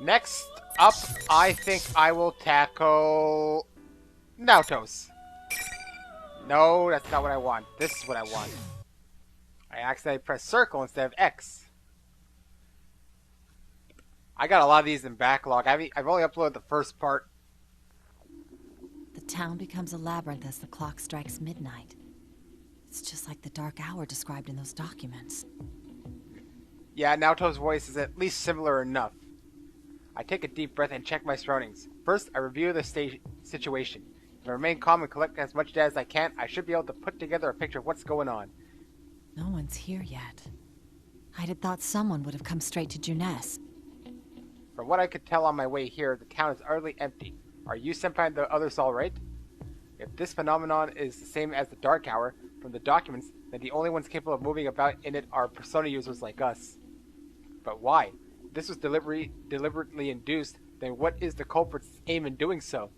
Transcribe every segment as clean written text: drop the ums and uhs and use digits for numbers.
Next up, I think I will tackle Naotos. No, that's not what I want. This is what I want. I accidentally pressed circle instead of X. I got a lot of these in backlog. I've only uploaded the first part. The town becomes a labyrinth as the clock strikes midnight. It's just like the dark hour described in those documents. Yeah, Naoto's voice is at least similar enough. I take a deep breath and check my surroundings. First, I review the situation. If I remain calm and collect as much data as I can, I should be able to put together a picture of what's going on. No one's here yet. I'd have thought someone would have come straight to Juness. From what I could tell on my way here, the town is utterly empty. Are you, Senpai, and the others all right? If this phenomenon is the same as the Dark Hour from the documents, then the only ones capable of moving about in it are Persona users like us. But why? If this was deliberately induced, then what is the culprit's aim in doing so?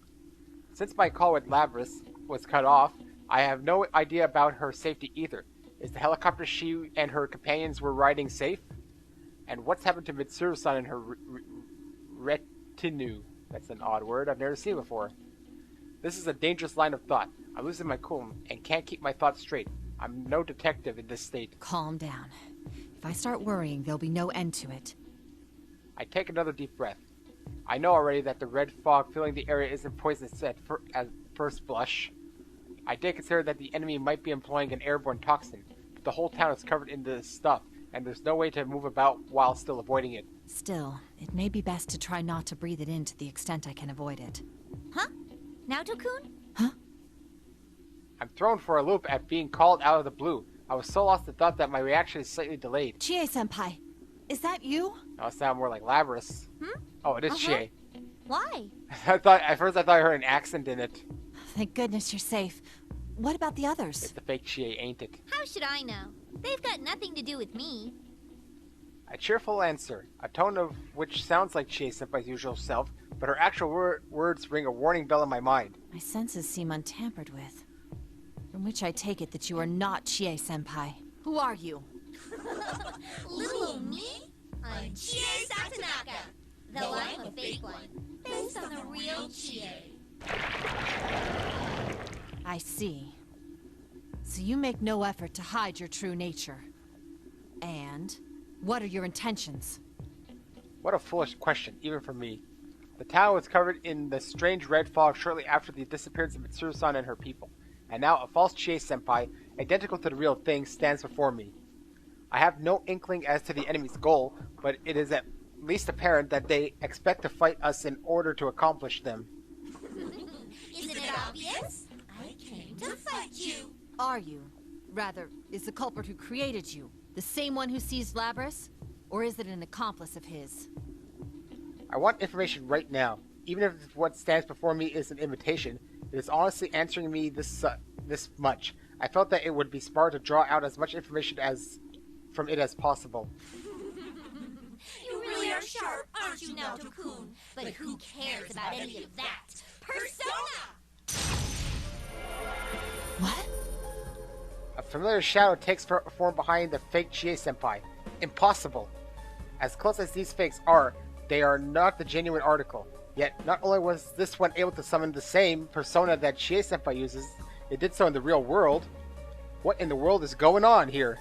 Since my call with Labrys was cut off, I have no idea about her safety either. Is the helicopter she and her companions were riding safe? And what's happened to Mitsuru-san and her retinue? That's an odd word I've never seen before. This is a dangerous line of thought. I'm losing my cool and can't keep my thoughts straight. I'm no detective in this state. Calm down. If I start worrying, there'll be no end to it. I take another deep breath. I know already that the red fog filling the area isn't poisonous at first blush. I did consider that the enemy might be employing an airborne toxin, but the whole town is covered in this stuff, and there's no way to move about while still avoiding it. Still, it may be best to try not to breathe it in to the extent I can avoid it. Huh? Naoto-kun? Huh? I'm thrown for a loop at being called out of the blue. I was so lost in thought that my reaction is slightly delayed. Chie-senpai, is that you? Now it sounds more like Labrys. Oh, it is Chie. Why? At first I thought I heard an accent in it. Thank goodness you're safe. What about the others? It's the fake Chie, ain't it? How should I know? They've got nothing to do with me. A cheerful answer, a tone of which sounds like Chie-senpai's usual self, but her actual words ring a warning bell in my mind. My senses seem untampered with. From which I take it that you are not Chie-senpai. Who are you? Little me? I'm Chie Satonaka, though I'm a fake one, based on the real Chie. I see. So you make no effort to hide your true nature. And what are your intentions? What a foolish question, even for me. The town was covered in the strange red fog shortly after the disappearance of Mitsuru-san and her people, and now a false Chie-senpai, identical to the real thing, stands before me. I have no inkling as to the enemy's goal, but it is at least apparent that they expect to fight us in order to accomplish them. Isn't it obvious? I came to fight you. Are you? Rather, is the culprit who created you the same one who seized Labrys? Or is it an accomplice of his? I want information right now. Even if what stands before me is an imitation, it is honestly answering me this much. I felt that it would be smart to draw out as much information from it as possible. You really are sharp, aren't you, Naoto-kun? But who cares about any of that? Persona! What? A familiar shadow takes form behind the fake Chie-senpai. Impossible. As close as these fakes are, they are not the genuine article. Yet, not only was this one able to summon the same persona that Chie-senpai uses, it did so in the real world. What in the world is going on here?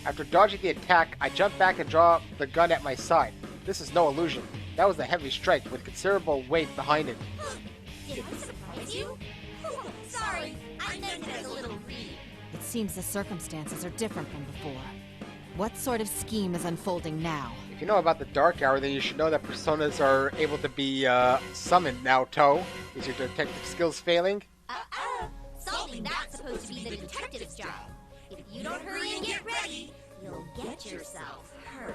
After dodging the attack, I jump back and draw the gun at my side. This is no illusion. That was a heavy strike with considerable weight behind it. Did I surprise you? Sorry, I meant it as a little read. It seems the circumstances are different from before. What sort of scheme is unfolding now? If you know about the Dark Hour, then you should know that personas are able to be summoned now, Naoto. Is your detective skills failing? Solving that's supposed to be the detective's job. If you don't hurry and get ready, you'll get yourself hurt.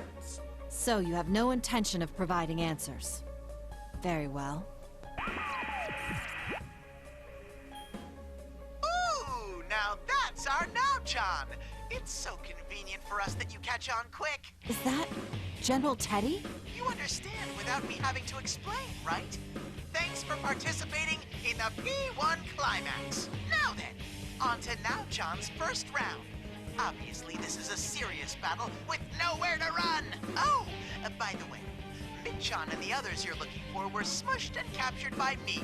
So you have no intention of providing answers. Very well. Ooh, now that's our Now-chan. It's so convenient for us that you catch on quick. Is that General Teddy? You understand without me having to explain, right? Thanks for participating in the P1 Climax. Now then, on to Now-chan's first round. Obviously, this is a serious battle with nowhere to run. Oh, by the way, Mitchan and the others you're looking for were smushed and captured by me,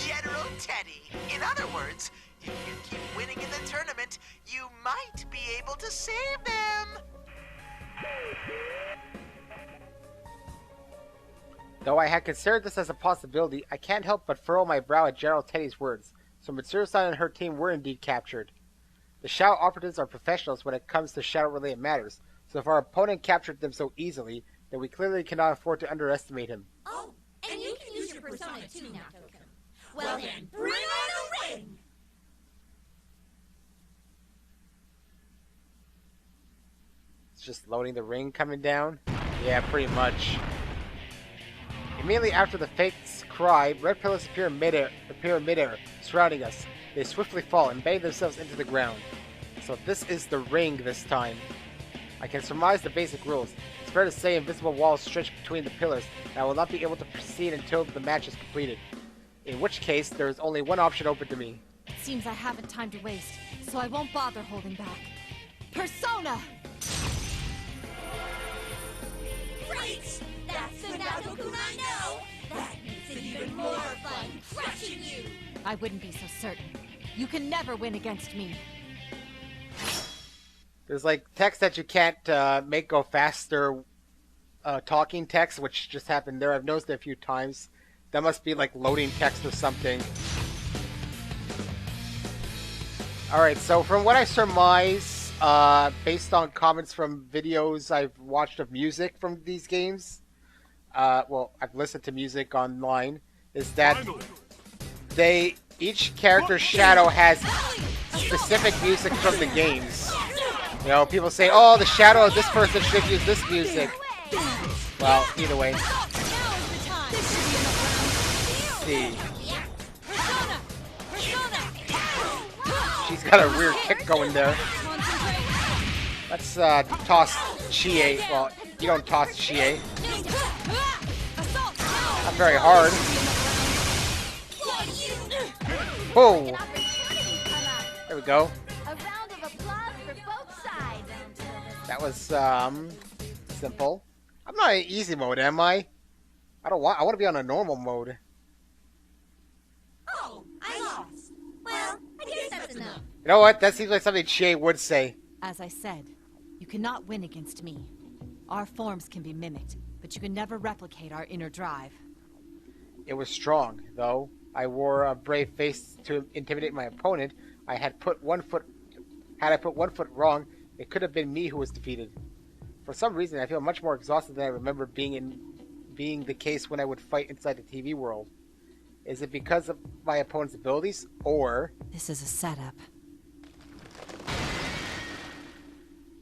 General Teddy. In other words, if you keep winning in the tournament, you might be able to save them. Though I had considered this as a possibility, I can't help but furrow my brow at General Teddy's words. So Mitsuru-san and her team were indeed captured. The Shadow operatives are professionals when it comes to Shadow-related matters, so if our opponent captured them so easily, then we clearly cannot afford to underestimate him. Oh, and you can use your persona too, Naoto. Well then, bring on the ring! It's just loading the ring coming down? Yeah, pretty much. Immediately after the fakes cry, red pillars appear in midair, surrounding us. They swiftly fall, embedding themselves into the ground. So this is the ring this time. I can surmise the basic rules. It's fair to say invisible walls stretch between the pillars, and I will not be able to proceed until the match is completed. In which case, there is only one option open to me. It seems I haven't time to waste, so I won't bother holding back. Persona! Right! That's the Naoto-kun I know! That makes it even more fun crushing you! I wouldn't be so certain. You can never win against me. There's like text that you can't make go faster, talking text, which just happened there. I've noticed it a few times. That must be like loading text or something. Alright, so from what I surmise, based on comments from videos I've watched of music from these games, well, I've listened to music online, is that each character's shadow has specific music from the games. You know, people say, oh, the shadow of this person should use this music. Well, either way. Let's see. She's got a weird kick going there. Let's toss Chie. Well, you don't toss Chie. Not very hard. Whoa! There we go. A round of applause for both sides. That was simple. I'm not in easy mode, am I? I want to be on a normal mode. Oh, I lost. Well, I guess that's enough. You know what? That seems like something Chie would say. As I said, you cannot win against me. Our forms can be mimicked, but you can never replicate our inner drive. It was strong, though. I wore a brave face to intimidate my opponent. Had I put one foot wrong, it could have been me who was defeated. For some reason, I feel much more exhausted than I remember being the case when I would fight inside the TV world. Is it because of my opponent's abilities, or... This is a setup.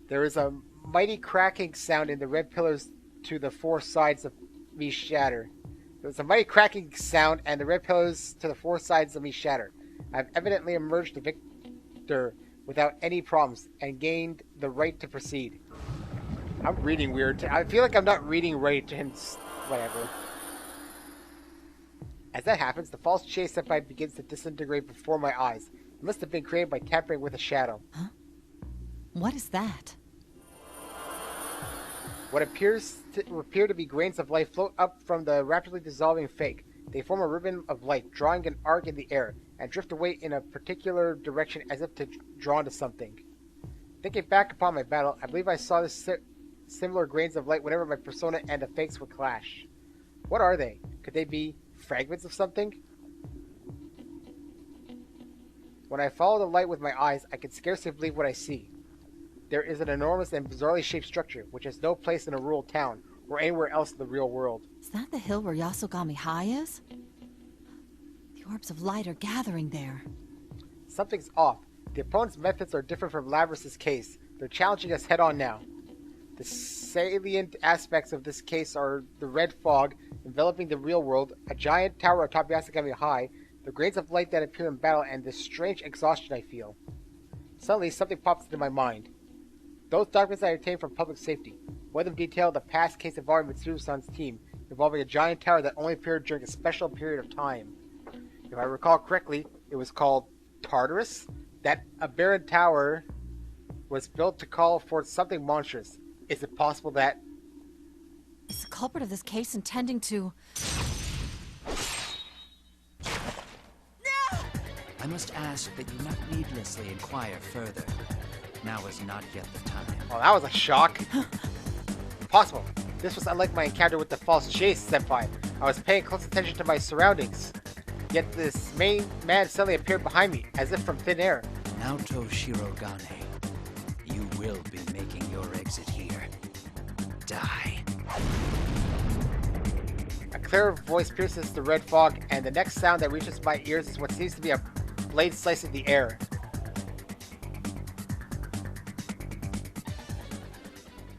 There is a mighty cracking sound in the red pillars to the four sides of me shatter. There's a mighty cracking sound and the red pillars to the four sides of me shatter. I've evidently emerged the victor without any problems and gained the right to proceed. I'm reading weird. I feel like I'm not reading right and whatever. As that happens, the false Chie Senpai begins to disintegrate before my eyes. It must have been created by tampering with a shadow. Huh? What is that? What appear to be grains of light float up from the rapidly dissolving fake. They form a ribbon of light, drawing an arc in the air, and drift away in a particular direction as if to drawn to something. Thinking back upon my battle, I believe I saw this similar grains of light whenever my persona and the fakes would clash. What are they? Could they be fragments of something? When I follow the light with my eyes, I can scarcely believe what I see. There is an enormous and bizarrely shaped structure, which has no place in a rural town, or anywhere else in the real world. Is that the hill where Yasogami High is? The orbs of light are gathering there. Something's off. The opponent's methods are different from Labrys's case. They're challenging us head-on now. The salient aspects of this case are the red fog enveloping the real world, a giant tower atop Yasogami High, the grains of light that appear in battle, and this strange exhaustion I feel. Suddenly, something pops into my mind. Those documents I obtained from public safety. One of them detailed the past case involving Mitsuru-san's team, involving a giant tower that only appeared during a special period of time. If I recall correctly, it was called Tartarus? That aberrant tower was built to call forth something monstrous. Is it possible that... Is the culprit of this case intending to... I must ask that you not needlessly inquire further. Now is not yet the time. Well, that was a shock. Impossible. This was unlike my encounter with the false Jace senpai. I was paying close attention to my surroundings. Yet this main man suddenly appeared behind me, as if from thin air. Naoto Shirogane, you will be making your exit here. Die. A clear voice pierces the red fog, and the next sound that reaches my ears is what seems to be a blade slicing the air.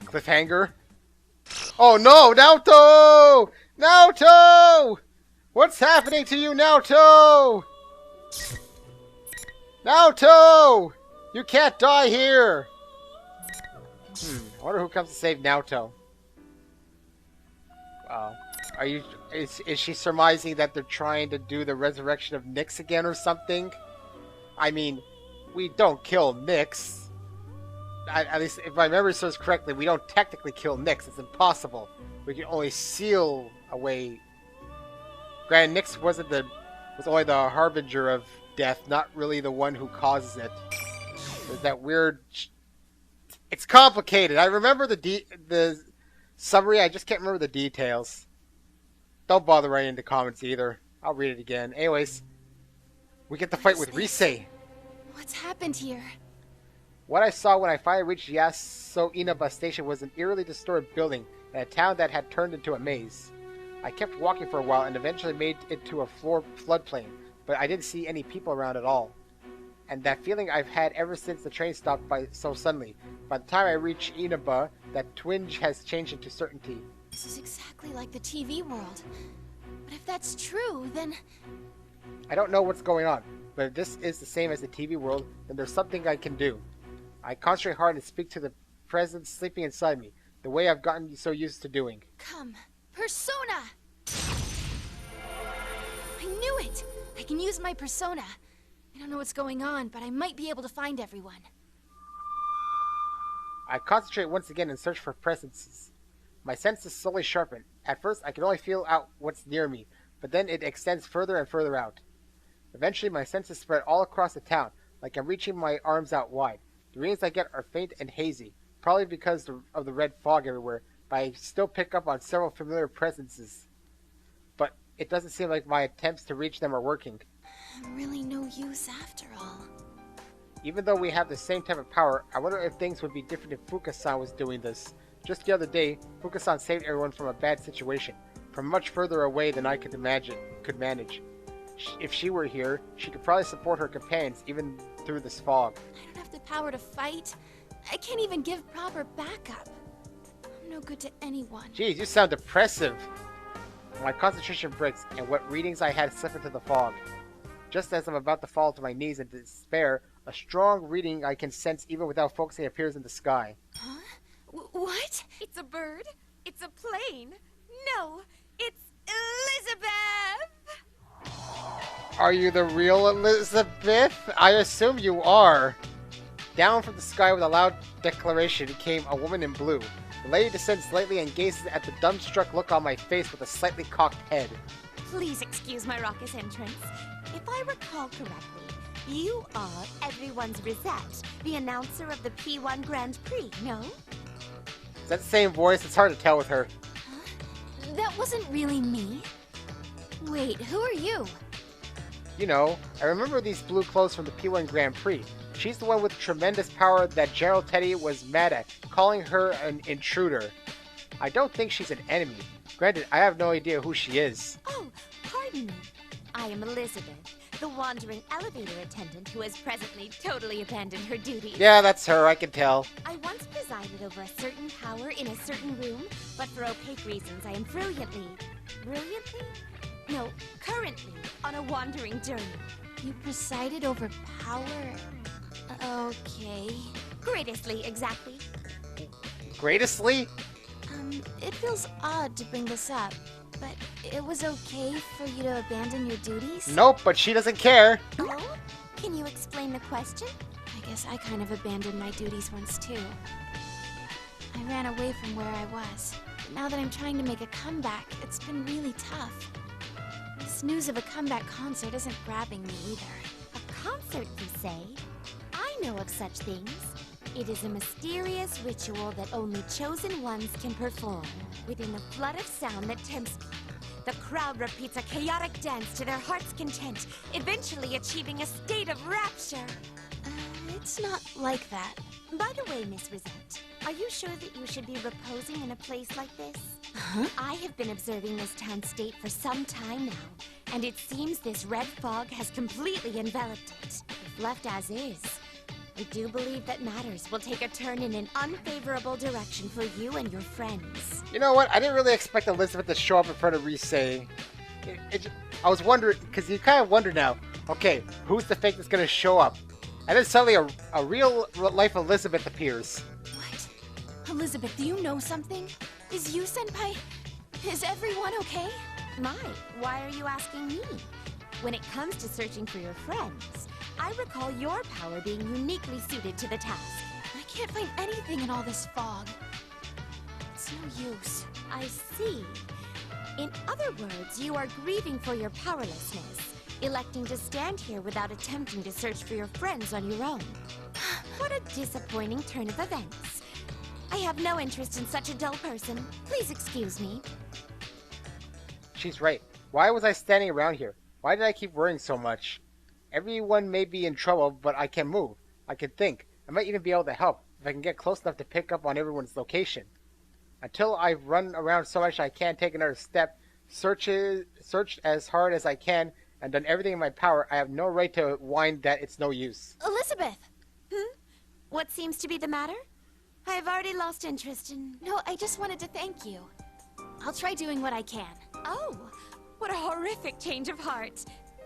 Cliffhanger. Oh no, Naoto! Naoto! What's happening to you, Naoto? Naoto! You can't die here! I wonder who comes to save Naoto. Is she surmising that they're trying to do the resurrection of Nyx again or something? I mean, we don't kill Nyx. At least, if my memory serves correctly, we don't technically kill Nyx. It's impossible. We can only seal away. Granted, Nyx was only the harbinger of death, not really the one who causes it. There's that weird... It's complicated. I remember the summary. I just can't remember the details. Don't bother writing in the comments either. I'll read it again. Anyways, we get the fight with Rise. What's happened here? What I saw when I finally reached Yaso Inaba Station was an eerily distorted building in a town that had turned into a maze. I kept walking for a while and eventually made it to a floodplain, but I didn't see any people around at all. And that feeling I've had ever since the train stopped by so suddenly. By the time I reach Inaba, that twinge has changed into certainty. This is exactly like the TV world. But if that's true, then... I don't know what's going on, but if this is the same as the TV world, then there's something I can do. I concentrate hard and speak to the presence sleeping inside me, the way I've gotten so used to doing. Come, Persona! I knew it! I can use my Persona. I don't know what's going on, but I might be able to find everyone. I concentrate once again and search for presences. My senses slowly sharpen. At first, I can only feel out what's near me, but then it extends further and further out. Eventually, my senses spread all across the town, like I'm reaching my arms out wide. The readings I get are faint and hazy, probably because of the red fog everywhere, but I still pick up on several familiar presences. But it doesn't seem like my attempts to reach them are working. I'm really no use after all. Even though we have the same type of power, I wonder if things would be different if Fuka-san was doing this. Just the other day, Fuka-san saved everyone from a bad situation, from much further away than I could manage. If she were here, she could probably support her companions even through this fog. I don't have the power to fight. I can't even give proper backup. I'm no good to anyone. Jeez, you sound depressive. My concentration breaks, and what readings I had slip into the fog. Just as I'm about to fall to my knees in despair, a strong reading I can sense even without focusing appears in the sky. Huh? What? It's a bird. It's a plane. No, it's Elizabeth! Are you the real Elizabeth? I assume you are. Down from the sky with a loud declaration came a woman in blue. The lady descends slightly and gazes at the dumbstruck look on my face with a slightly cocked head. Please excuse my raucous entrance. If I recall correctly, you are everyone's Rosette, the announcer of the P1 Grand Prix, no? Is that the same voice? It's hard to tell with her. Huh? That wasn't really me. Wait, who are you? You know, I remember these blue clothes from the P1 Grand Prix. She's the one with tremendous power that General Teddy was mad at, calling her an intruder. I don't think she's an enemy. Granted, I have no idea who she is. Oh, pardon me. I am Elizabeth, the wandering elevator attendant who has presently totally abandoned her duties. Yeah, that's her, I can tell. I once presided over a certain power in a certain room, but for opaque reasons I am brilliantly? No, currently on a wandering journey. You presided over power? Okay. Greatestly, exactly. Greatestly? It feels odd to bring this up, but it was okay for you to abandon your duties? Nope, but she doesn't care. Oh? Can you explain the question? I guess I kind of abandoned my duties once too. I ran away from where I was. But now that I'm trying to make a comeback, it's been really tough. This news of a comeback concert isn't grabbing me either. A concert, you say? I know of such things. It is a mysterious ritual that only chosen ones can perform. Within the flood of sound that tempts me, the crowd repeats a chaotic dance to their heart's content, eventually achieving a state of rapture. It's not like that. By the way, Miss Rosette, are you sure that you should be reposing in a place like this? Huh? I have been observing this town state for some time now, and it seems this red fog has completely enveloped it. If left as is, I do believe that matters will take a turn in an unfavorable direction for you and your friends. You know what? I didn't really expect Elizabeth to show up in front of Rise. I was wondering, because you kind of wonder now, okay, who's the fake that's going to show up? And then suddenly a real-life Elizabeth appears. What? Elizabeth, do you know something? Is you, Senpai? Is everyone okay? My, why are you asking me? When it comes to searching for your friends, I recall your power being uniquely suited to the task. I can't find anything in all this fog. It's no use. I see. In other words, you are grieving for your powerlessness, electing to stand here without attempting to search for your friends on your own. What a disappointing turn of events. I have no interest in such a dull person. Please excuse me. She's right. Why was I standing around here? Why did I keep worrying so much? Everyone may be in trouble, but I can move. I can think. I might even be able to help if I can get close enough to pick up on everyone's location. Until I've run around so much I can't take another step, searched as hard as I can, and done everything in my power, I have no right to whine that it's no use. Elizabeth! What seems to be the matter? I have already lost interest in... No, I just wanted to thank you. I'll try doing what I can. Oh, what a horrific change of heart.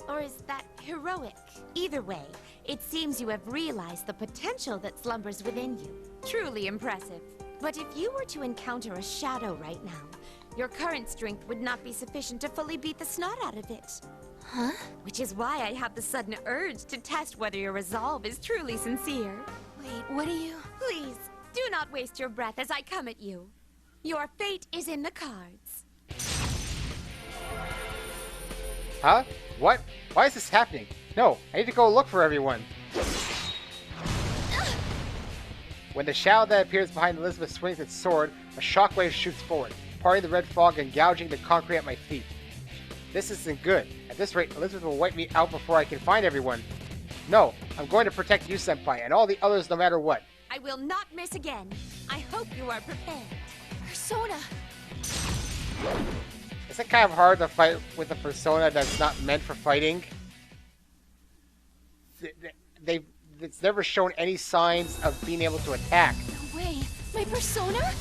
Or is that heroic? Either way, it seems you have realized the potential that slumbers within you. Truly impressive. But if you were to encounter a shadow right now, your current strength would not be sufficient to fully beat the snot out of it. Huh? Which is why I have the sudden urge to test whether your resolve is truly sincere. Wait, what do you... Please, do not waste your breath as I come at you. Your fate is in the cards. Huh? What? Why is this happening? No, I need to go look for everyone. When the shadow that appears behind Elizabeth swings its sword, a shockwave shoots forward, parting the red fog and gouging the concrete at my feet. This isn't good. At this rate, Elizabeth will wipe me out before I can find everyone. No, I'm going to protect you, Senpai, and all the others no matter what. I will not miss again. I hope you are prepared. Persona! Is it kind of hard to fight with a persona that's not meant for fighting? It's never shown any signs of being able to attack. No way! My persona?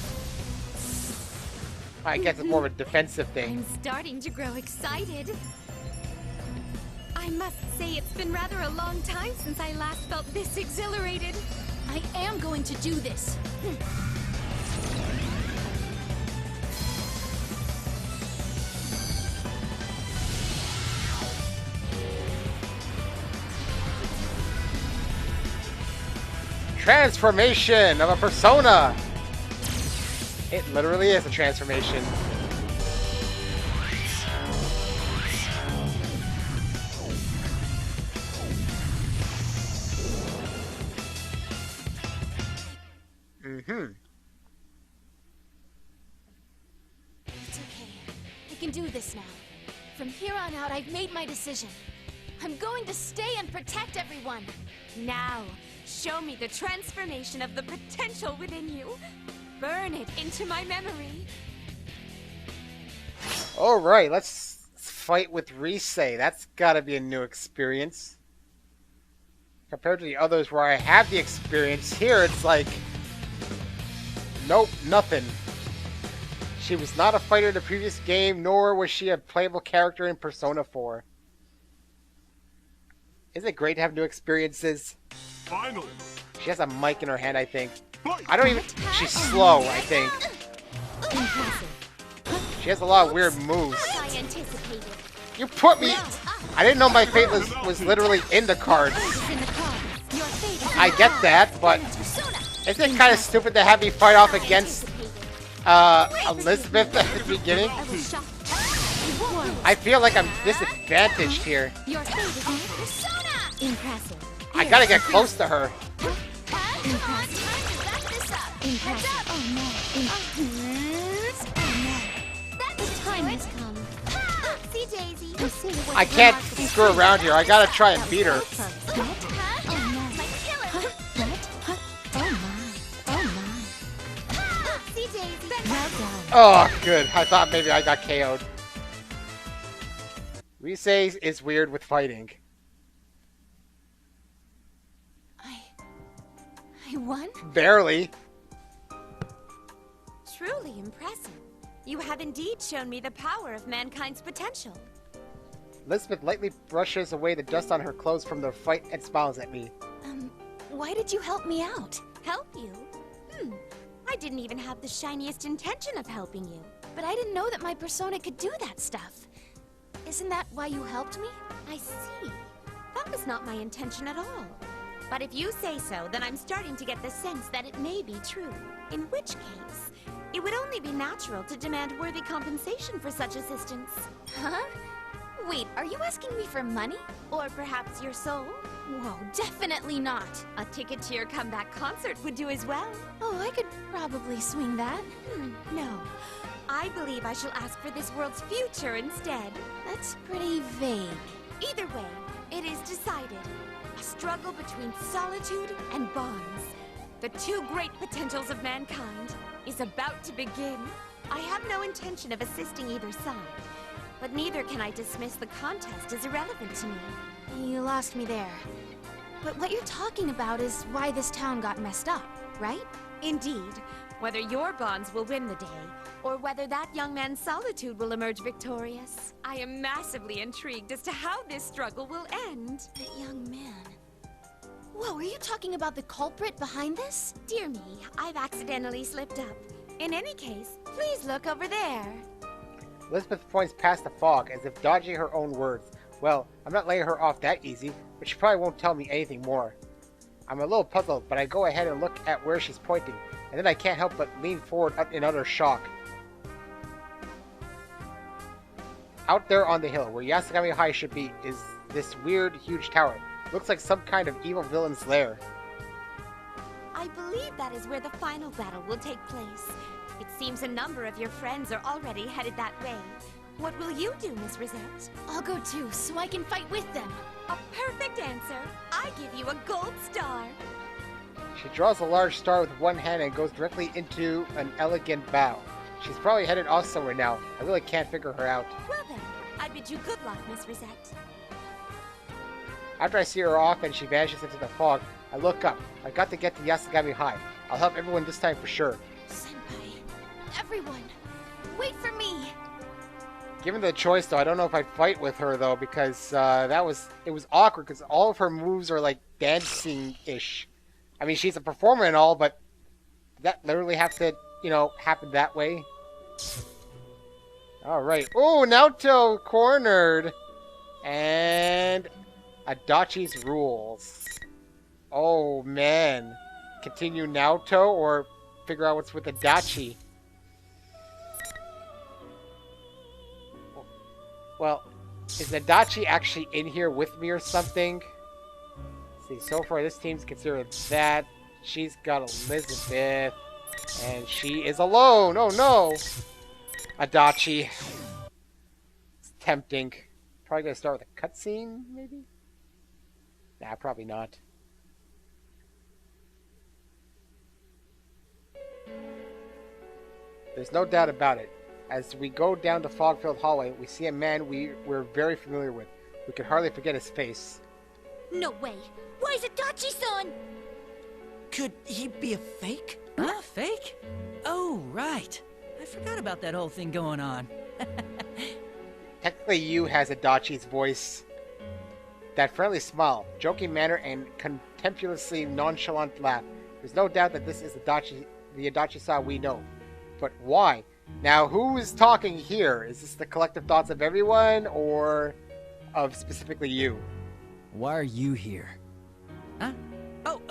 I guess it's more of a defensive thing. I'm starting to grow excited. I must say it's been rather a long time since I last felt this exhilarated. I am going to do this. Transformation of a persona! It literally is a transformation. It's okay. I can do this now. From here on out, I've made my decision. I'm going to stay and protect everyone. Now, show me the transformation of the potential within you. Burn it into my memory. Alright, let's fight with Rise. That's gotta be a new experience. Compared to the others where I have the experience, here it's like... Nope, nothing. She was not a fighter in the previous game, nor was she a playable character in Persona 4. Isn't it great to have new experiences? Finally. She has a mic in her hand, I think. I don't even... She's slow, I think. She has a lot of weird moves. I anticipated. You put me... I didn't know my fate was literally in the cards. It's in the cards. Your fate is I get that, but isn't it kind of stupid to have me fight off against Elizabeth at the beginning? I feel like I'm disadvantaged here. Your persona. Impressive. I gotta get close to her. Impressive. Oh no. The time has come. See, Daisy. I can't screw around here. I gotta try and beat her. Oh, good. I thought maybe I got KO'd. Rise is weird with fighting. I won? Barely. Truly impressive. You have indeed shown me the power of mankind's potential. Elizabeth lightly brushes away the dust on her clothes from the fight and smiles at me. Why did you help me out? Help you? I didn't even have the shiniest intention of helping you. But I didn't know that my persona could do that stuff. Isn't that why you helped me? I see. That was not my intention at all. But if you say so, then I'm starting to get the sense that it may be true. In which case, it would only be natural to demand worthy compensation for such assistance. Huh? Wait, are you asking me for money? Or perhaps your soul? Whoa, definitely not. A ticket to your comeback concert would do as well. Oh, I could probably swing that. No. I believe I shall ask for this world's future instead. That's pretty vague. Either way, it is decided. A struggle between solitude and bonds. The two great potentials of mankind is about to begin. I have no intention of assisting either side, but neither can I dismiss the contest as irrelevant to me. You lost me there. But what you're talking about is why this town got messed up, right? Indeed. Whether your bonds will win the day, or whether that young man's solitude will emerge victorious. I am massively intrigued as to how this struggle will end. That young man. Whoa, are you talking about the culprit behind this? Dear me, I've accidentally slipped up. In any case, please look over there. Elizabeth points past the fog as if dodging her own words. Well, I'm not letting her off that easy, but she probably won't tell me anything more. I'm a little puzzled, but I go ahead and look at where she's pointing, and then I can't help but lean forward in utter shock. Out there on the hill, where Yasagami High should be, is this weird, huge tower. Looks like some kind of evil villain's lair. I believe that is where the final battle will take place. It seems a number of your friends are already headed that way. What will you do, Miss Rosette? I'll go too, so I can fight with them. A perfect answer. I give you a gold star. She draws a large star with one hand and goes directly into an elegant bow. She's probably headed off somewhere now. I really can't figure her out. Well then, I bid you good luck, Miss Rosette. After I see her off and she vanishes into the fog, I look up. I got to get to Yasagami High. I'll help everyone this time for sure. Senpai, everyone, wait for me. Given the choice, though, I don't know if I'd fight with her, though, because it was awkward, because all of her moves are, like, dancing-ish. I mean, she's a performer and all, but did that literally have to, happen that way? Alright. Oh, Naoto cornered! And Adachi's rules. Oh, man. Continue Naoto, or figure out what's with Adachi? Well, is Adachi actually in here with me or something? Let's see, so far this team's considered that. She's got Elizabeth. And she is alone. Oh no! Adachi. It's tempting. Probably gonna start with a cutscene, maybe? Nah, probably not. There's no doubt about it. As we go down the fog-filled hallway, we see a man we're very familiar with. We can hardly forget his face. No way. Why is Adachi-san? Could he be a fake? Huh? Fake? Oh, right. I forgot about that whole thing going on. Technically, Yu has Adachi's voice. That friendly smile, joking manner, and contemptuously nonchalant laugh. There's no doubt that this is Adachi, the Adachi-san we know. But why? Now, who is talking here? Is this the collective thoughts of everyone, or of specifically you? Why are you here? Huh? Oh,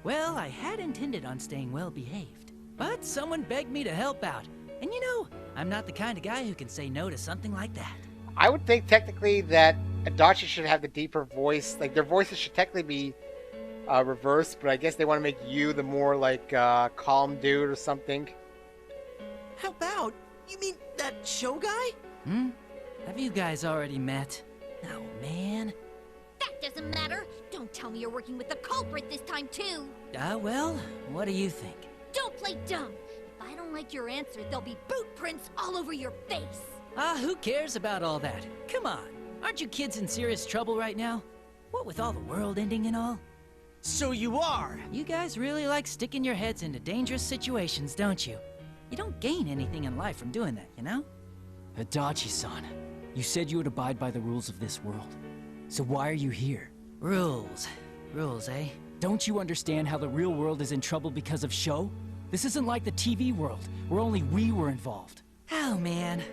Well, I had intended on staying well behaved, but someone begged me to help out. And you know, I'm not the kind of guy who can say no to something like that. I would think technically that Adachi should have the deeper voice. Like, their voices should technically be reversed, but I guess they want to make you the more, like, calm dude or something. How about? You mean that show guy? Have you guys already met? Oh, man. That doesn't matter. Don't tell me you're working with the culprit this time, too. Well, what do you think? Don't play dumb. If I don't like your answer, there'll be boot prints all over your face. Who cares about all that? Come on. Aren't you kids in serious trouble right now? What with all the world ending and all? So you are? You guys really like sticking your heads into dangerous situations, don't you? You don't gain anything in life from doing that, you know? Adachi-san, you said you would abide by the rules of this world. So why are you here? Rules. Rules, eh? Don't you understand how the real world is in trouble because of show? This isn't like the TV world, where only we were involved. Oh, man.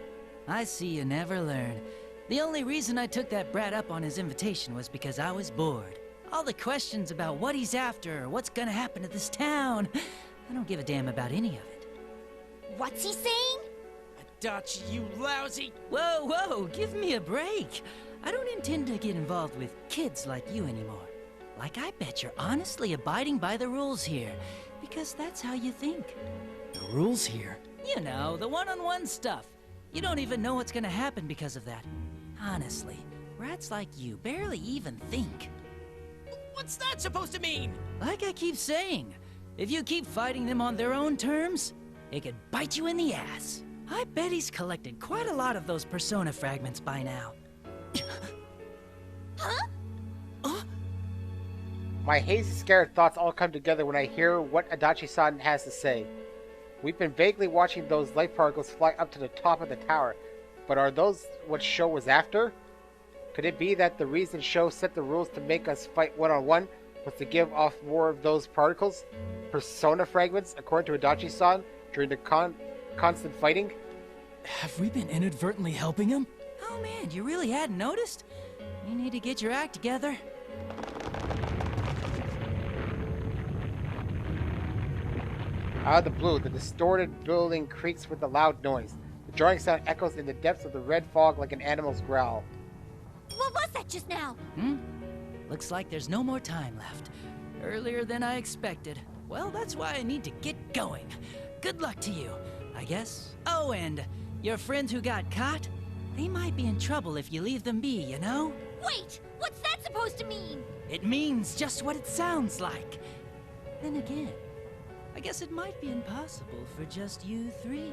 I see you never learn. The only reason I took that brat up on his invitation was because I was bored. All the questions about what he's after or what's gonna happen to this town, I don't give a damn about any of it. What's he saying? Adachi, you lousy... Whoa, whoa, give me a break. I don't intend to get involved with kids like you anymore. Like, I bet you're honestly abiding by the rules here, because that's how you think. The rules here? You know, the one-on-one stuff. You don't even know what's gonna happen because of that. Honestly, rats like you barely even think. What's that supposed to mean? Like I keep saying, if you keep fighting them on their own terms, it could bite you in the ass. I bet he's collected quite a lot of those persona fragments by now. Huh? My hazy, scared thoughts all come together when I hear what Adachi-san has to say. We've been vaguely watching those light particles fly up to the top of the tower, but are those what Sho was after? Could it be that the reason Sho set the rules to make us fight one-on-one was to give off more of those particles? Persona fragments, according to Adachi-san, during the constant fighting? Have we been inadvertently helping him? Oh man, you really hadn't noticed? You need to get your act together. Out of the blue, the distorted building creaks with a loud noise. The jarring sound echoes in the depths of the red fog like an animal's growl. What was that just now? Looks like there's no more time left. Earlier than I expected. Well, that's why I need to get going. Good luck to you, I guess. Oh, and your friends who got caught? They might be in trouble if you leave them be, you know? Wait, what's that supposed to mean? It means just what it sounds like. Then again, I guess it might be impossible for just you three.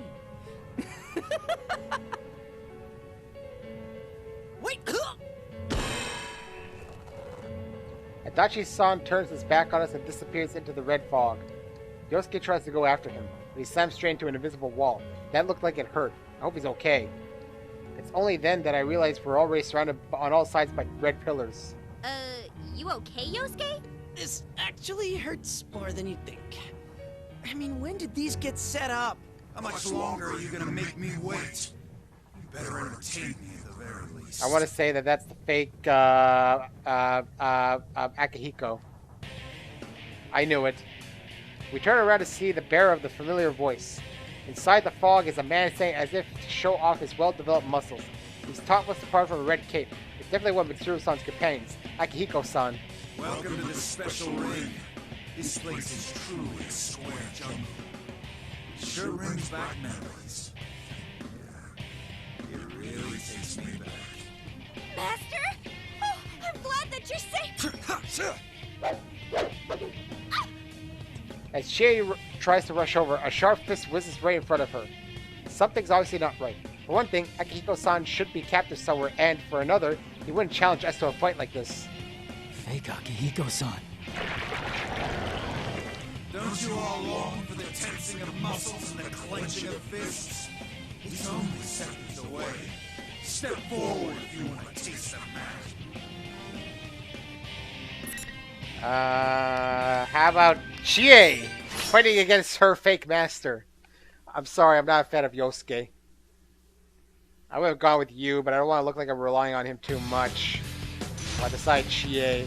Wait! Adachi-san turns his back on us and disappears into the red fog. Yosuke tries to go after him, but he slams straight into an invisible wall. That looked like it hurt. I hope he's okay. It's only then that I realize we're already surrounded on all sides by red pillars. You okay, Yosuke? This actually hurts more than you think. I mean, when did these get set up? How much longer are you gonna make me wait? You better entertain me at the very least. I want to say that that's the fake Akihiko. I knew it. We turn around to see the bearer of the familiar voice. Inside the fog is a man saying as if to show off his well-developed muscles. He's topless apart from a red cape. It's definitely one of Mitsuru-san's companions, Akihiko-san. Welcome to this special ring. This place is truly a square jungle. It sure brings back memories. Yeah, it really takes me back. Master? Oh, I'm glad that you're safe. As Chie tries to rush over, a sharp fist whizzes right in front of her. Something's obviously not right. For one thing, Akihiko-san should be captive somewhere, and for another, he wouldn't challenge us to a fight like this. Fake Akihiko-san. Don't you all long for the tensing of muscles and the clenching of fists? He's only seconds away. Step forward if you want to taste of that. How about Chie fighting against her fake master? I'm sorry, I'm not a fan of Yosuke. I would have gone with you, but I don't want to look like I'm relying on him too much. So I decide Chie.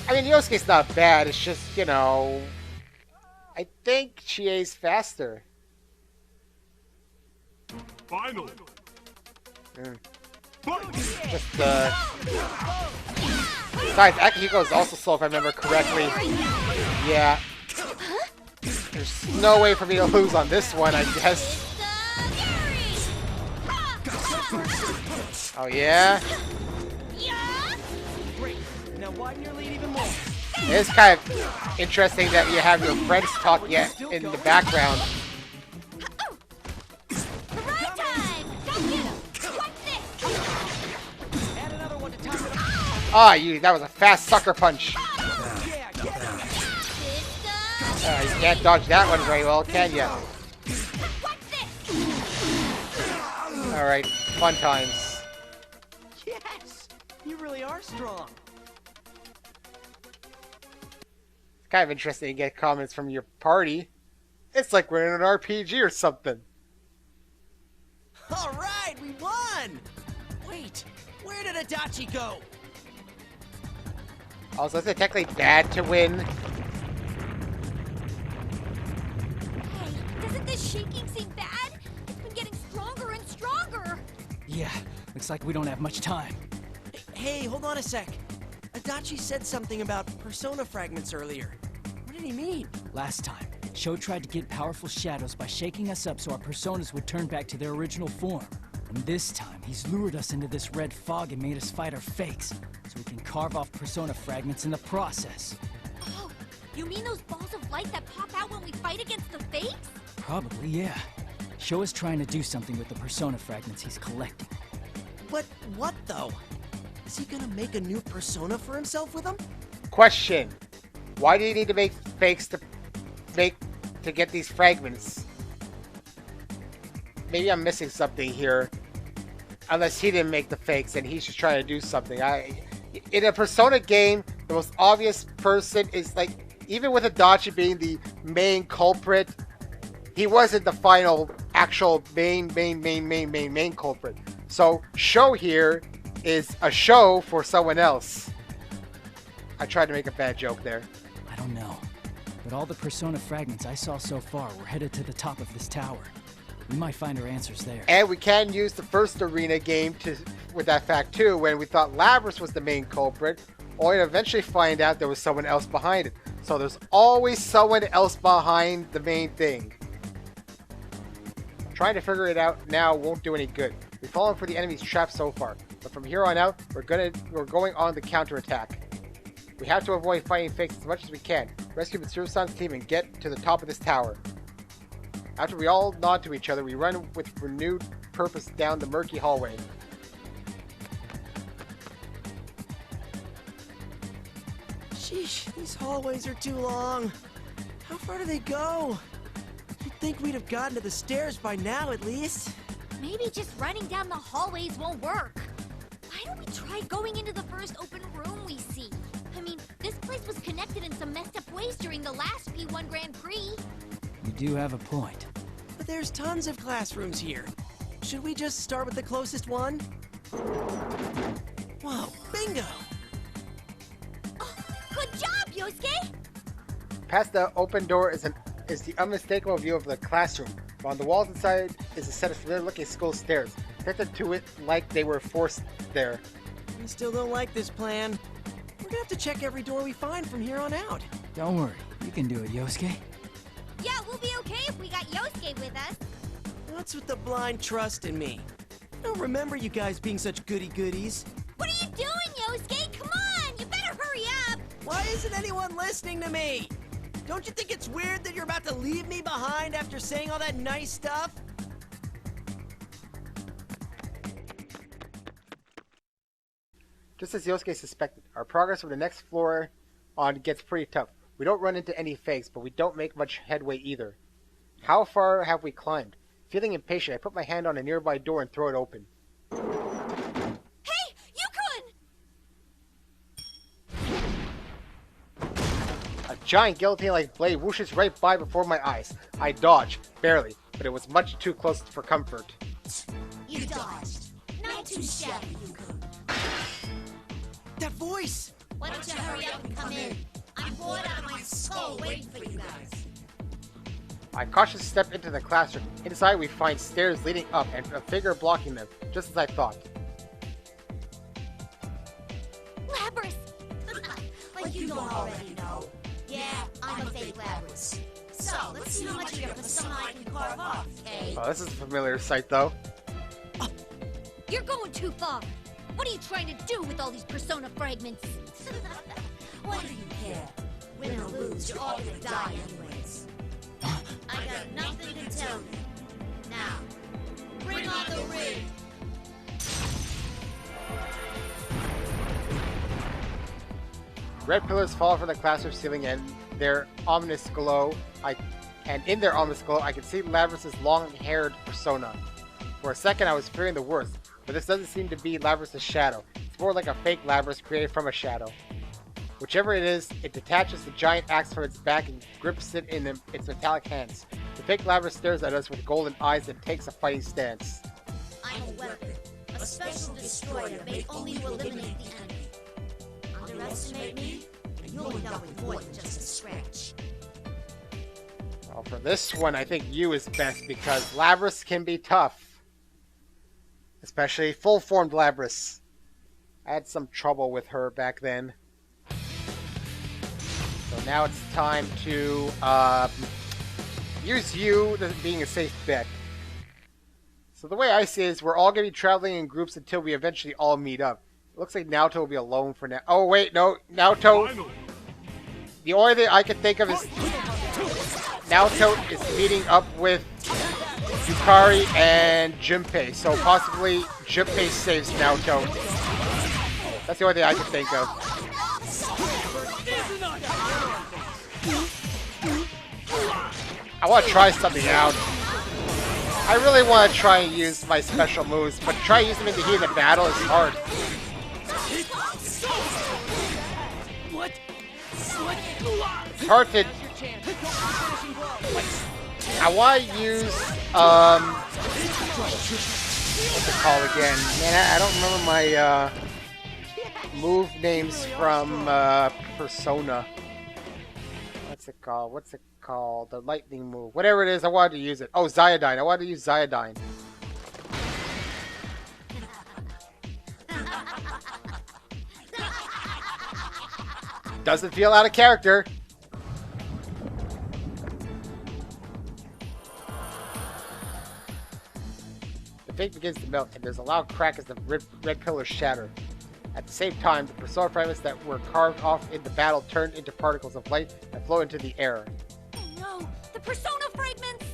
I mean, Yosuke's not bad. It's just, you know, I think Chie's faster. Final. Just, besides, Akihiko is also slow if I remember correctly. Yeah. There's no way for me to lose on this one, I guess. Oh, yeah? Great. Now widen your lead even more. It's kind of interesting that you have your friends talk yet in the background. Ah, that was a fast sucker punch. You can't dodge that one very well, can you? Alright, fun times. Yes! You really are strong. It's kind of interesting to get comments from your party. It's like we're in an RPG or something. Alright, we won! Wait, where did Adachi go? Also, is it technically bad to win? Hey, doesn't this shaking seem bad? It's been getting stronger and stronger. Yeah, looks like we don't have much time. Hey, hold on a sec. Adachi said something about persona fragments earlier. What did he mean? Last time, Sho tried to get powerful shadows by shaking us up so our personas would turn back to their original form. And this time, he's lured us into this red fog and made us fight our fakes, so we can carve off persona fragments in the process. Oh, you mean those balls of light that pop out when we fight against the fakes? Probably, yeah. Sho is trying to do something with the persona fragments he's collecting. But what, though? Is he gonna make a new persona for himself with them? Question. Why do you need to make fakes to get these fragments? Maybe I'm missing something here. Unless he didn't make the fakes and he's just trying to do something. In a Persona game, the most obvious person is like, even with Adachi being the main culprit, he wasn't the final actual main culprit. So Sho here is a show for someone else. I tried to make a bad joke there. I don't know. But all the persona fragments I saw so far were headed to the top of this tower. We might find our answers there. And we can use the first arena game with that fact too, when we thought Labras was the main culprit, only to eventually find out there was someone else behind it. So there's always someone else behind the main thing. Trying to figure it out now won't do any good. We've fallen for the enemy's trap so far, but from here on out, we're going on the counterattack. We have to avoid fighting fakes as much as we can. Rescue Mitsuru-san's team and get to the top of this tower. After we all nod to each other, we run with renewed purpose down the murky hallway. Sheesh, these hallways are too long. How far do they go? You'd think we'd have gotten to the stairs by now, at least. Maybe just running down the hallways won't work. Why don't we try going into the first open room we see? I mean, this place was connected in some messed up ways during the last P1 Grand Prix. You do have a point. But there's tons of classrooms here. Should we just start with the closest one? Whoa, bingo! Oh, good job, Yosuke! Past the open door is the unmistakable view of the classroom. But on the walls inside is a set of familiar-looking school stairs, connected to it like they were forced there. We still don't like this plan. We're gonna have to check every door we find from here on out. Don't worry, you can do it, Yosuke. Yeah, we'll be okay if we got Yosuke with us. What's with the blind trust in me? I don't remember you guys being such goody-goodies. What are you doing, Yosuke? Come on, you better hurry up! Why isn't anyone listening to me? Don't you think it's weird that you're about to leave me behind after saying all that nice stuff? Just as Yosuke suspected, our progress from the next floor on gets pretty tough. We don't run into any fakes, but we don't make much headway either. How far have we climbed? Feeling impatient, I put my hand on a nearby door and throw it open. Hey, Yukon! A giant guillotine-like blade whooshes right by before my eyes. I dodge, barely, but it was much too close for comfort. You dodged. Not too shabby, Yukon. That voice! Why don't you hurry up and come in? I'm bored out of my skull waiting for you guys. I cautiously step into the classroom. Inside, we find stairs leading up and a figure blocking them, just as I thought. Labrys! Like you don't already know. Yeah, I'm a fake Labrys. So, let's see how much of your persona I can carve off, okay? Oh, this is a familiar sight, though. You're going too far. What are you trying to do with all these persona fragments? What do you care? Win or lose, you're all gonna die anyways. I got nothing to tell you. Now, bring on the ring! Red pillars fall from the classroom ceiling and their ominous glow. In their ominous glow, I can see Labrys' long-haired persona. For a second, I was fearing the worst, but this doesn't seem to be Labrys' shadow. It's more like a fake Labrys created from a shadow. Whichever it is, it detaches the giant axe from its back and grips it in its metallic hands. The fake Labrys stares at us with golden eyes and takes a fighting stance. I'm a weapon, a special destroyer made only to eliminate the enemy. Underestimate me, and you'll end up with more than just a scratch. Well, for this one, I think you is best because Labrys can be tough. Especially full-formed Labrys. I had some trouble with her back then. So now it's time to use you as being a safe bet. So the way I see it is we're all going to be traveling in groups until we eventually all meet up. It looks like Naoto will be alone for now. Oh wait, no, Naoto. The only thing I can think of is Naoto is meeting up with Yukari and Junpei. So possibly Junpei saves Naoto. That's the only thing I can think of. I want to try something out. I really want to try and use my special moves, but try using them in the heat of battle is hard. It's hard to... I want to use... what's it called again? Man, I don't remember my move names from Persona. What's it called? What's it called? The lightning move. Whatever it is, I wanted to use it. Oh, Zyodine. I wanted to use Zyodine. Doesn't feel out of character. The fate begins to melt, and there's a loud crack as the red pillars shatter. At the same time, the persona fragments that were carved off in the battle turned into particles of light and flow into the air. Oh no! The persona fragments!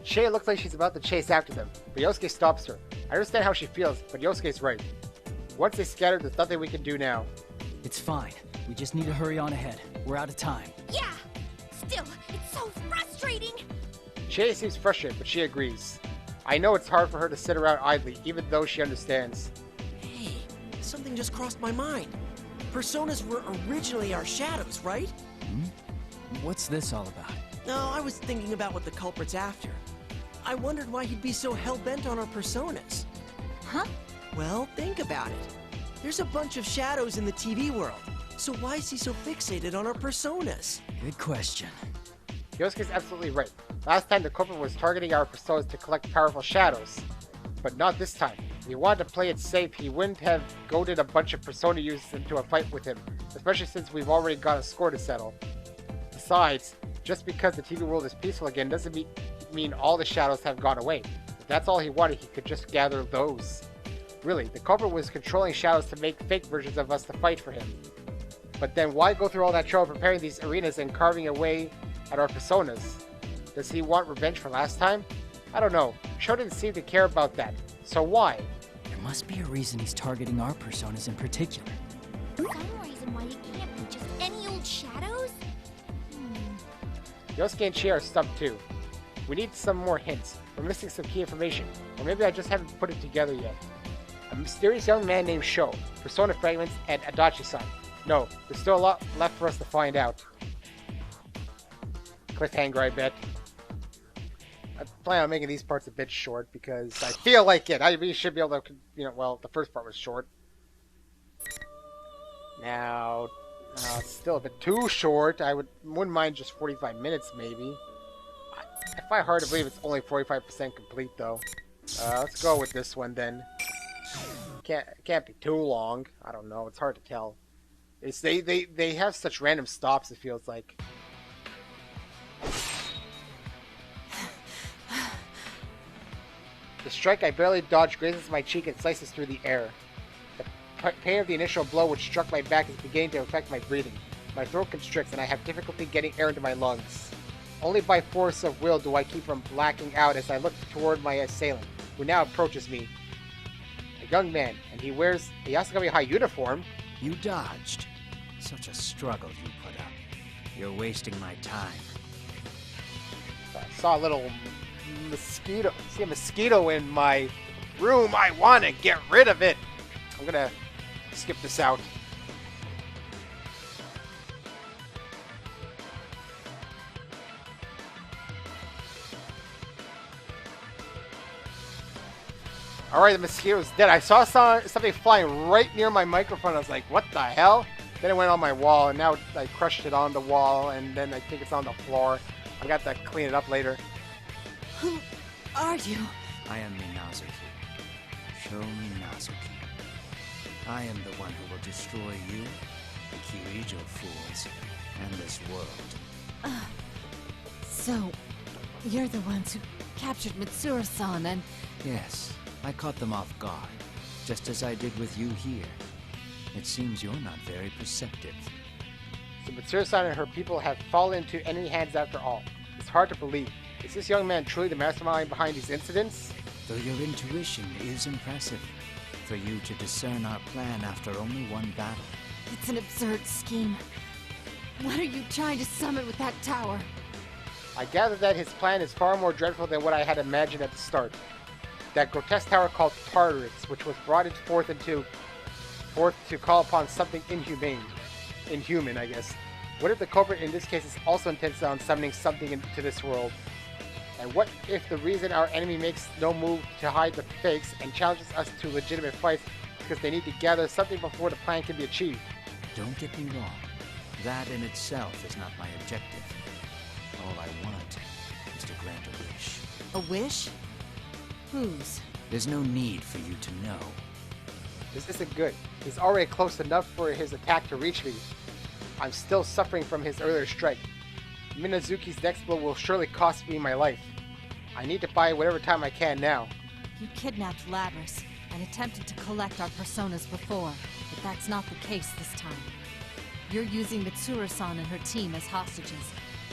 Shay looks like she's about to chase after them, but Yosuke stops her. I understand how she feels, but Yosuke's right. Once they scatter, there's nothing we can do now. It's fine. We just need to hurry on ahead. We're out of time. Yeah! Still, it's so frustrating! Shay seems frustrated, but she agrees. I know it's hard for her to sit around idly, even though she understands. Hey, something just crossed my mind. Personas were originally our shadows, right? What's this all about? No, I was thinking about what the culprit's after. I wondered why he'd be so hell-bent on our personas. Huh? Well, think about it. There's a bunch of shadows in the TV world, so why is he so fixated on our personas? Good question. Yosuke's absolutely right. Last time the culprit was targeting our personas to collect powerful shadows. But not this time. If he wanted to play it safe, he wouldn't have goaded a bunch of persona users into a fight with him, especially since we've already got a score to settle. Besides, just because the TV world is peaceful again doesn't mean all the shadows have gone away. If that's all he wanted, he could just gather those. Really, the culprit was controlling shadows to make fake versions of us to fight for him. But then why go through all that trouble preparing these arenas and carving away at our personas? Does he want revenge for last time? I don't know. Sho didn't seem to care about that. So why? There must be a reason he's targeting our personas in particular. Some reason why you can't be just any old shadows? Yosuke and Chi are stumped too. We need some more hints. We're missing some key information. Or maybe I just haven't put it together yet. A mysterious young man named Sho, persona fragments, and Adachi-san. No, there's still a lot left for us to find out. Cliffhanger, I bet. I plan on making these parts a bit short because I feel like it. I really should be able to, well, the first part was short. Now, it's still a bit too short. Wouldn't mind just 45 minutes, maybe. I find it hard to believe it's only 45% complete, though. Let's go with this one, then. Can't be too long. I don't know. It's hard to tell. They have such random stops, it feels like. The strike I barely dodged grazes my cheek and slices through the air. The pain of the initial blow which struck my back is beginning to affect my breathing. My throat constricts and I have difficulty getting air into my lungs. Only by force of will do I keep from blacking out as I look toward my assailant, who now approaches me. A young man, and he wears a Yasugami High uniform. You dodged. Such a struggle you put up. You're wasting my time. I saw a little mosquito. See a mosquito in my room. I want to get rid of it. I'm gonna skip this out. Alright, the mosquito's dead. I saw something flying right near my microphone. I was like, what the hell? Then it went on my wall, and now I crushed it on the wall, and then I think it's on the floor. I got to clean it up later. Who are you? I am Minazuki. Show Minazuki. I am the one who will destroy you, the Kirijo fools, and this world. So, you're the ones who captured Mitsuru-san and... Yes, I caught them off guard, just as I did with you here. It seems you're not very perceptive. So Mitsuru-san and her people have fallen into enemy hands after all. It's hard to believe. Is this young man truly the mastermind behind these incidents? Though your intuition is impressive, for you to discern our plan after only one battle. It's an absurd scheme. What are you trying to summon with that tower? I gather that his plan is far more dreadful than what I had imagined at the start. That grotesque tower called Tartarus, which was brought forth to call upon something inhuman, I guess. What if the culprit in this case is also intent on summoning something into this world? And what if the reason our enemy makes no move to hide the fakes and challenges us to legitimate fights because they need to gather something before the plan can be achieved? Don't get me wrong. That in itself is not my objective. All I want is to grant a wish. A wish? Whose? There's no need for you to know. This isn't good. He's already close enough for his attack to reach me. I'm still suffering from his earlier strike. Minazuki's next blow will surely cost me my life. I need to buy whatever time I can now. You kidnapped Labrys and attempted to collect our personas before, but that's not the case this time. You're using Mitsuru-san and her team as hostages,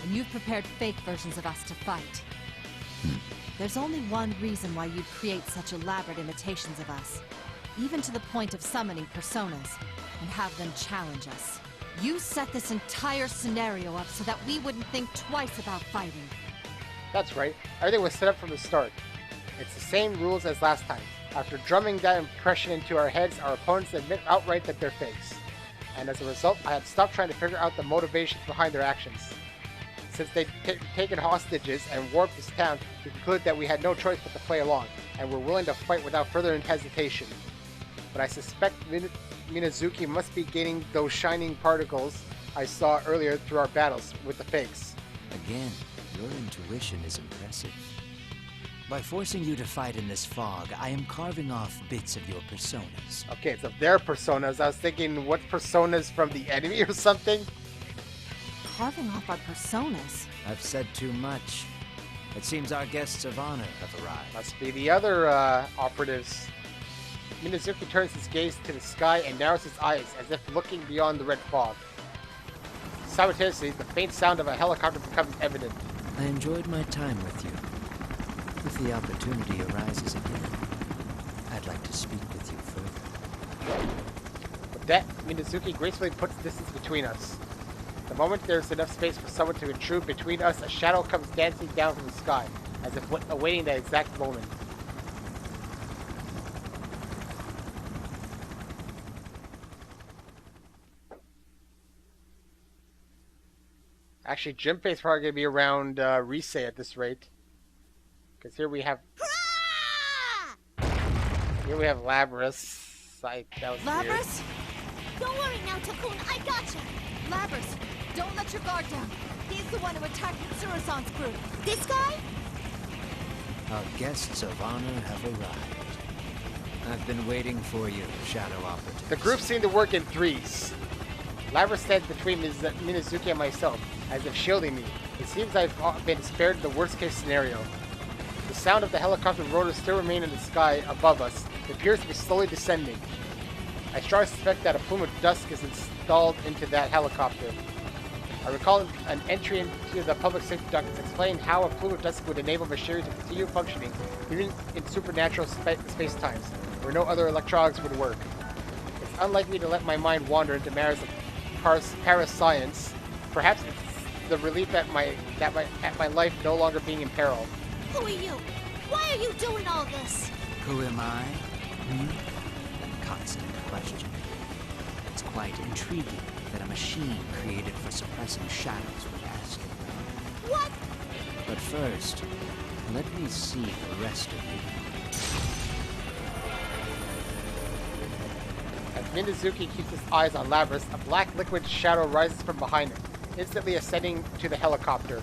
and you've prepared fake versions of us to fight. There's only one reason why you'd create such elaborate imitations of us, even to the point of summoning personas, and have them challenge us. You set this entire scenario up so that we wouldn't think twice about fighting. That's right. Everything was set up from the start. It's the same rules as last time. After drumming that impression into our heads, our opponents admit outright that they're fakes. And as a result, I had stopped trying to figure out the motivations behind their actions. Since they'd taken hostages and warped this town, we concluded that we had no choice but to play along, and were willing to fight without further hesitation. But I suspect Minazuki must be gaining those shining particles I saw earlier through our battles with the fakes. Again, your intuition is impressive. By forcing you to fight in this fog, I am carving off bits of your personas. Okay, it's of their personas. I was thinking, what personas from the enemy or something? Carving off our personas? I've said too much. It seems our guests of honor have arrived. Must be the other operatives. Minazuki turns his gaze to the sky and narrows his eyes as if looking beyond the red fog. Simultaneously, the faint sound of a helicopter becomes evident. I enjoyed my time with you. If the opportunity arises again, I'd like to speak with you further. With that, Minazuki gracefully puts distance between us. The moment there's enough space for someone to intrude between us, a shadow comes dancing down from the sky, as if awaiting that exact moment. Actually, Junpei's probably going to be around Risei at this rate. Because here we have... Here we have Labrys. That was Labrys? Don't worry now, Takun, I gotcha! Labrys, don't let your guard down. He's the one who attacked Mitsuru-san's group. This guy? Our guests of honor have arrived. I've been waiting for you, Shadow Operative. The group seemed to work in threes. Labrys stands between Minazuki and myself, as if shielding me. It seems I've been spared the worst-case scenario. The sound of the helicopter rotors still remain in the sky above us. It appears to be slowly descending. I strongly suspect that a plume of dust is installed into that helicopter. I recall an entry into the public safety documents explaining how a plume of dust would enable machinery to continue functioning even in supernatural space times, where no other electronics would work. It's unlikely to let my mind wander into matters of parascience. Perhaps it's the relief at my life no longer being in peril. Who are you? Why are you doing all this? Who am I? A constant question. It's quite intriguing that a machine created for suppressing shadows would ask it. What? But first, let me see the rest of you. As Minazuki keeps his eyes on Labrys, a black liquid shadow rises from behind him, instantly ascending to the helicopter.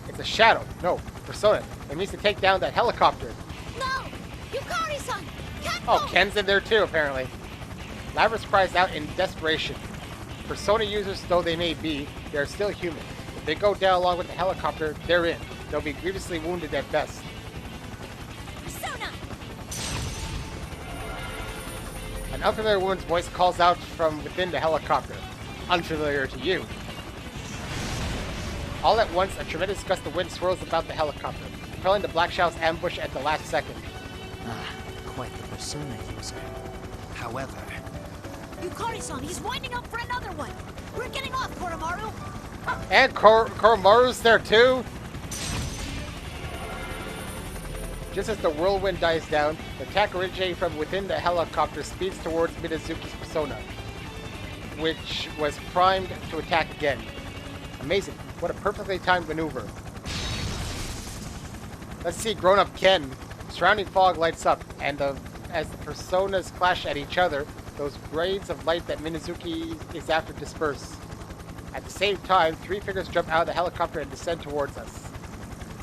It's a shadow. No, Persona. It means to take down that helicopter. No! Yukari-san! Ken! Oh, Ken's in there too, apparently. Labrys cries out in desperation. Persona users though they may be, they are still human. If they go down along with the helicopter, they're in. They'll be grievously wounded at best. Persona! An unfamiliar woman's voice calls out from within the helicopter. Unfamiliar to you. All at once, a tremendous gust of wind swirls about the helicopter, propelling the Black Shadow's ambush at the last second. Quite the persona user. However... Yukari-san, he's winding up for another one! We're getting off, Koromaru! And Koromaru's there too? Just as the whirlwind dies down, the attack originating from within the helicopter speeds towards Minazuki's persona, which was primed to attack again. Amazing. What a perfectly timed maneuver. Let's see grown-up Ken. Surrounding fog lights up, and as the personas clash at each other, those grains of light that Minazuki is after disperse. At the same time, three figures jump out of the helicopter and descend towards us.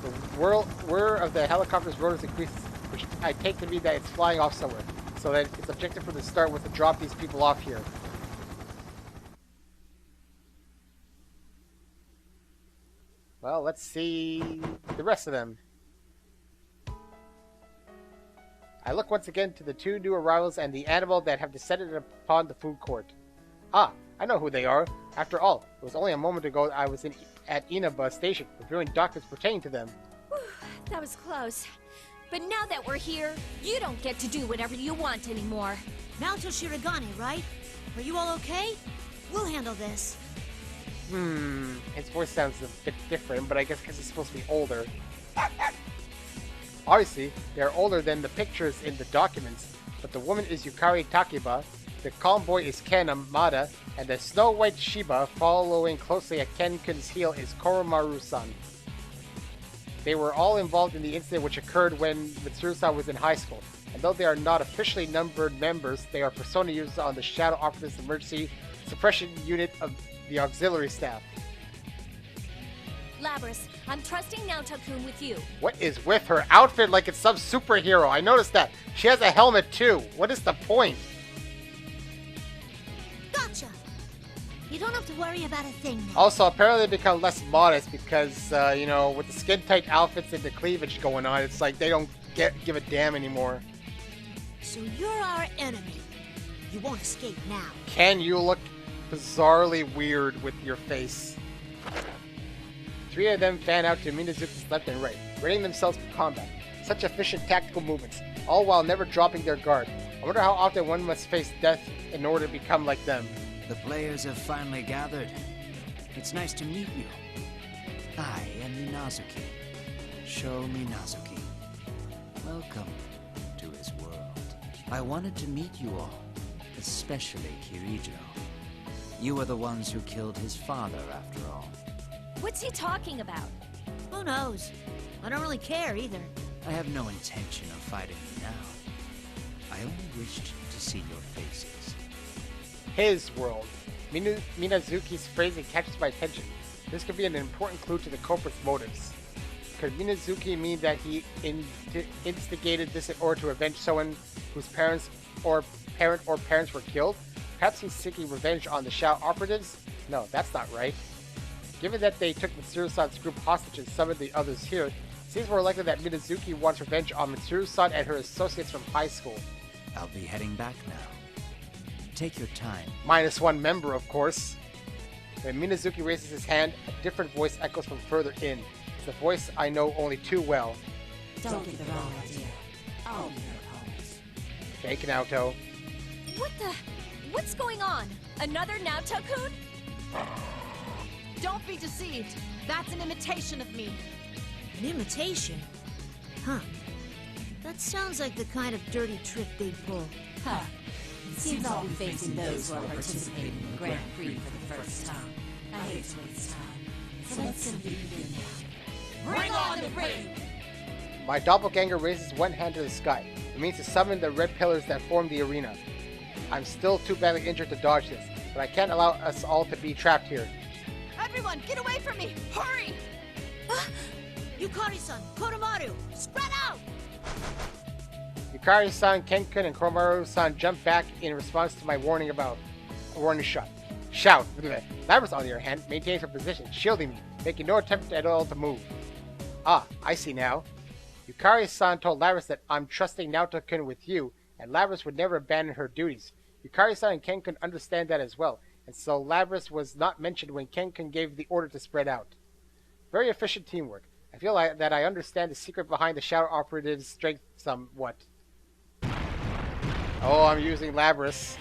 The whir of the helicopter's rotors increases, which I take to mean that it's flying off somewhere, so that its objective from the start was to drop these people off here. Well, let's see the rest of them. I look once again to the two new arrivals and the animal that have descended upon the food court. Ah, I know who they are. After all, it was only a moment ago I was at Inaba Station, reviewing documents pertaining to them. Whew, that was close. But now that we're here, you don't get to do whatever you want anymore. Naoto Shirogane, right? Are you all okay? We'll handle this. His voice sounds a bit different, but I guess because he's supposed to be older. Obviously, they are older than the pictures in the documents, but the woman is Yukari Takeba, the calm boy is Ken Amada, and the Snow White Shiba following closely at Ken-kun's heel is Koromaru-san. They were all involved in the incident which occurred when Mitsuru-san was in high school, and though they are not officially numbered members, they are persona users on the Shadow Operatives Emergency Suppression Unit of the Auxiliary Staff. Labrys, I'm trusting Naoto-kun with you. What is with her outfit like it's some superhero? I noticed that. She has a helmet too. What is the point? Gotcha! You don't have to worry about a thing now. Also, apparently they become less modest because, you know, with the skin-tight outfits and the cleavage going on, it's like they don't give a damn anymore. So you're our enemy. You won't escape now. Ken, you look bizarrely weird with your face. Three of them fan out to Minazuki's left and right, readying themselves for combat. Such efficient tactical movements, all while never dropping their guard. I wonder how often one must face death in order to become like them. The players have finally gathered. It's nice to meet you. I am Minazuki. Sho Minazuki. Welcome to his world. I wanted to meet you all, especially Kirijo. You are the ones who killed his father, after all. What's he talking about? Who knows? I don't really care either. I have no intention of fighting you now. I only wished to see your faces. his world. Minazuki's phrasing catches my attention. This could be an important clue to the culprit's motives. Could Minazuki mean that he instigated this in order to avenge someone whose parents or parents were killed? Perhaps he's seeking revenge on the Shao operatives? No, that's not right. Given that they took Mitsuru-san's group hostage and summoned the others here, it seems more likely that Minazuki wants revenge on Mitsuru-san and her associates from high school. I'll be heading back now. Take your time. Minus one member, of course. When Minazuki raises his hand, a different voice echoes from further in. It's a voice I know only too well. Don't get the wrong idea. I'll be your opponent. Fake Naoto. What's going on? Another Naoto-kun? Don't be deceived. That's an imitation of me. An imitation? Huh. That sounds like the kind of dirty trick they'd pull. Huh. It seems I'll be facing those who are participating in the Grand Prix for the first time. I hate to waste time, so let's simply begin now. Bring on the ring! My doppelganger raises one hand to the sky. It means to summon the red pillars that form the arena. I'm still too badly injured to dodge this, but I can't allow us all to be trapped here. Everyone, get away from me! Hurry! Yukari-san, Kodomaru, spread out! Yukari-san, Kenkun, and Komaru-san jump back in response to my warning shot. Shout! Labras, on the other hand, maintains her position, shielding me, making no attempt at all to move. Ah, I see now. Yukari-san told Labras that I'm trusting Naoto-kun with you, and Labras would never abandon her duties. Yukari-san and Kenkun understand that as well, and so Labras was not mentioned when Kenkun gave the order to spread out. Very efficient teamwork. I feel that I understand the secret behind the Shadow Operative's strength somewhat. Oh, I'm using Labras.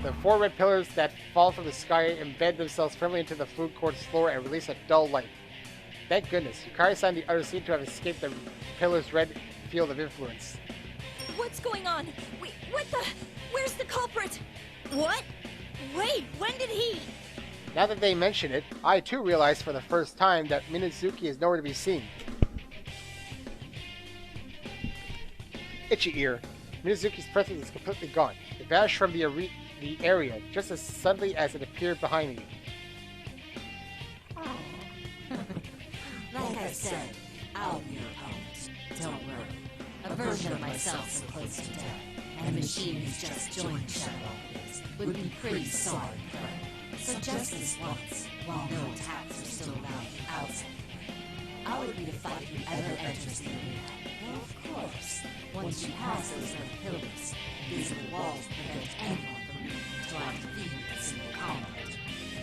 The four red pillars that fall from the sky embed themselves firmly into the food court's floor and release a dull light. Thank goodness, Yukari-san and the others seem to have escaped the pillar's red field of influence. What's going on? Wait, where's the culprit? What? Wait, when did he? Now that they mention it, I too realize for the first time that Minazuki is nowhere to be seen. Itchy ear. Minazuki's presence is completely gone. It vanished from the area just as suddenly as it appeared behind me. Like I said, I'll be your opponent. Don't worry. A version of myself so close to death, and a machine who's just joined Shadow Operatives would be pretty sorry prey. So just this once, while no attacks are still allowed outside the ring, I'll agree to fight whoever enters the arena. Well, of course, once you pass those red pillars, invisible walls prevent anyone from moving until I've defeated a single combat.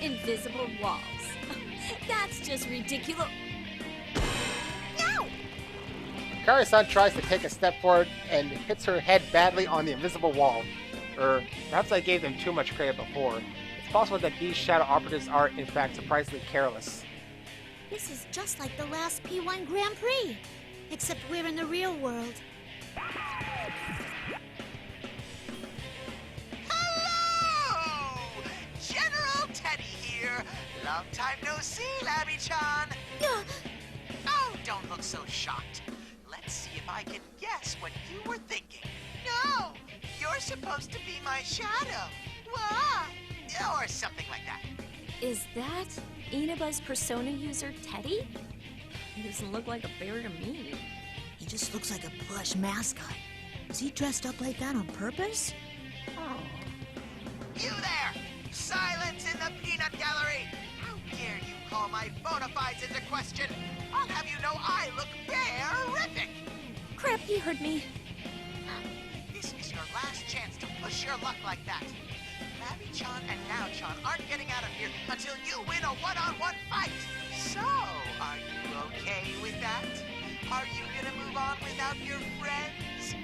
Invisible walls. That's just ridiculous. No! Yukari-san tries to take a step forward and hits her head badly on the invisible wall. Perhaps I gave them too much credit before. It's possible that these Shadow Operatives are, in fact, surprisingly careless. This is just like the last P1 Grand Prix, except we're in the real world. Hello! General Teddy here. Long time no see, Labby-chan. Oh, don't look so shocked. Let's see if I can guess what you were thinking. No! You're supposed to be my shadow. What? Or something like that. Is that Inaba's persona user, Teddy? He doesn't look like a bear to me. He just looks like a plush mascot. Is he dressed up like that on purpose? Oh. You there! Silence in the peanut gallery! How dare you call my bona fides into question? I'll have you know I look bearific! Crap, he heard me. This is your last chance to push your luck like that. Labby-chan and Nao-chan aren't getting out of here until you win a one-on-one fight. So, are you okay with that? Are you gonna move on without your friends?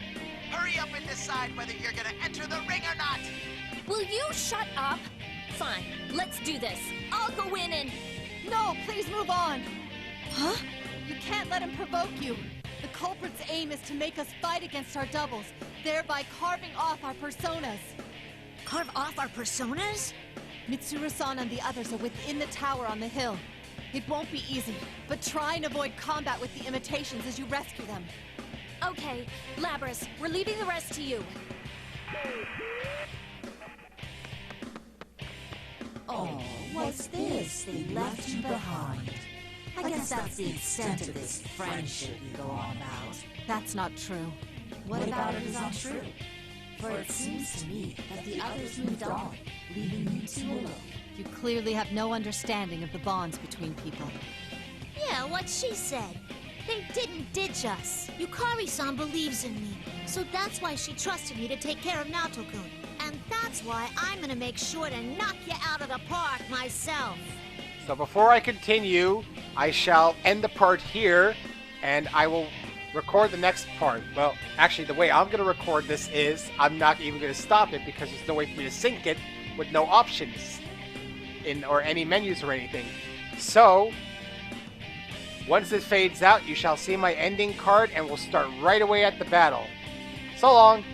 Hurry up and decide whether you're gonna enter the ring or not. Will you shut up? Fine, let's do this. I'll go in and... No, please move on! Huh? You can't let him provoke you. The culprit's aim is to make us fight against our doubles, thereby carving off our personas. Carve off our personas? Mitsuru-san and the others are within the tower on the hill. It won't be easy, but try and avoid combat with the imitations as you rescue them. Okay, Labras, we're leaving the rest to you. Oh, what's this? They left you behind. I guess that's the extent of this friendship you go on about. That's not true. What about it is untrue? For it seems to me that the others moved on, leaving you two alone. You clearly have no understanding of the bonds between people. Yeah, what she said. They didn't ditch us. Yukari-san believes in me, so that's why she trusted me to take care of Naoto-kun. And that's why I'm gonna make sure to knock you out of the park myself. So before I continue, I shall end the part here, and I will record the next part. Well, actually, the way I'm going to record this is I'm not even going to stop it because there's no way for me to sync it with no options or any menus or anything. So, once this fades out, you shall see my ending card, and we'll start right away at the battle. So long!